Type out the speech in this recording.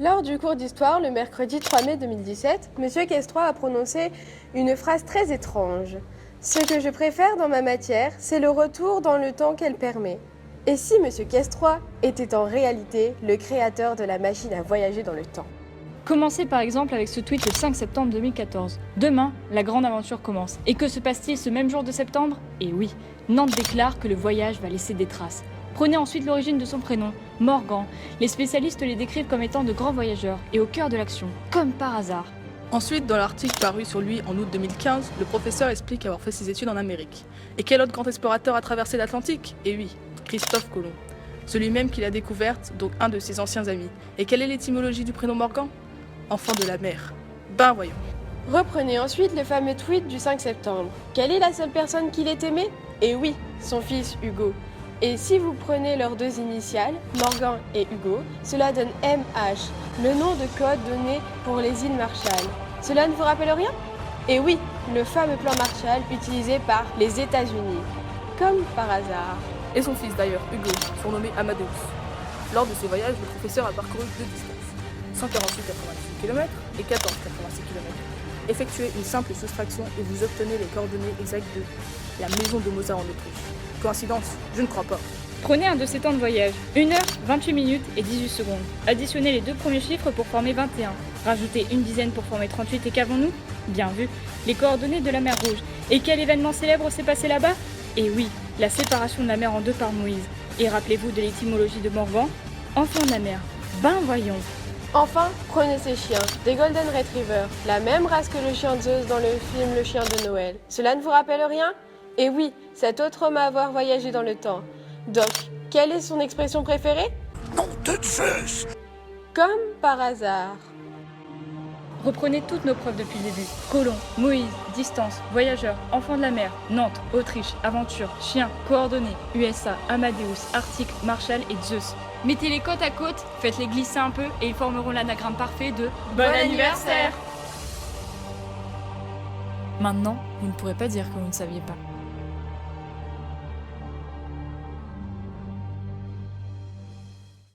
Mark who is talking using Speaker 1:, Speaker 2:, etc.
Speaker 1: Lors du cours d'histoire, le mercredi 3 mai 2017, M. Questroy a prononcé une phrase très étrange. « Ce que je préfère dans ma matière, c'est le retour dans le temps qu'elle permet. » Et si M. Questroy était en réalité le créateur de la machine à voyager dans le temps?
Speaker 2: Commencez par exemple avec ce tweet le 5 septembre 2014. Demain, la grande aventure commence. Et que se passe-t-il ce même jour de septembre? Eh oui, Nantes déclare que le voyage va laisser des traces. Prenez ensuite l'origine de son prénom, Morgan. Les spécialistes les décrivent comme étant de grands voyageurs et au cœur de l'action, comme par hasard.
Speaker 3: Ensuite, dans l'article paru sur lui en août 2015, le professeur explique avoir fait ses études en Amérique. Et quel autre grand explorateur a traversé l'Atlantique? Eh oui, Christophe Colomb. Celui même qui l'a découverte, donc un de ses anciens amis. Et quelle est l'étymologie du prénom Morgan? Enfant de la mer. Ben voyons.
Speaker 1: Reprenez ensuite le fameux tweet du 5 septembre. Quelle est la seule personne qu'il ait aimée? Eh oui, son fils Hugo. Et si vous prenez leurs deux initiales, Morgan et Hugo, cela donne MH, le nom de code donné pour les îles Marshall. Cela ne vous rappelle rien? Eh oui, le fameux plan Marshall utilisé par les États-Unis. Comme par hasard.
Speaker 3: Et son fils d'ailleurs, Hugo, surnommé Amadeus. Lors de ses voyages, le professeur a parcouru deux distances, 148,86 km et 14,86 km. Effectuez une simple soustraction et vous obtenez les coordonnées exactes de la maison de Mozart en Autriche. Coïncidence? Je ne crois pas.
Speaker 2: Prenez un de ces temps de voyage, 1 heure, 28 minutes et 18 secondes. Additionnez les deux premiers chiffres pour former 21. Rajoutez une dizaine pour former 38 et qu'avons-nous? Bien vu, les coordonnées de la mer Rouge. Et quel événement célèbre s'est passé là-bas? Eh oui, la séparation de la mer en deux par Moïse. Et rappelez-vous de l'étymologie de Morvan, enfant de la mer. Ben voyons.
Speaker 1: Enfin, prenez ces chiens, des Golden Retrievers, la même race que le chien de Zeus dans le film Le Chien de Noël. Cela ne vous rappelle rien? Et oui, cet autre homme à avoir voyagé dans le temps. Doc, quelle est son expression préférée?
Speaker 4: Nom de Zeus!
Speaker 1: Comme par hasard.
Speaker 2: Reprenez toutes nos preuves depuis le début. Colomb, Moïse, distance, voyageur, enfant de la mer, Nantes, Autriche, aventure, chien, coordonnées, USA, Amadeus, Arctique, Marshall et Zeus. Mettez-les côte à côte, faites-les glisser un peu et ils formeront l'anagramme parfait de
Speaker 1: Bon anniversaire!
Speaker 2: Maintenant, vous ne pourrez pas dire que vous ne saviez pas.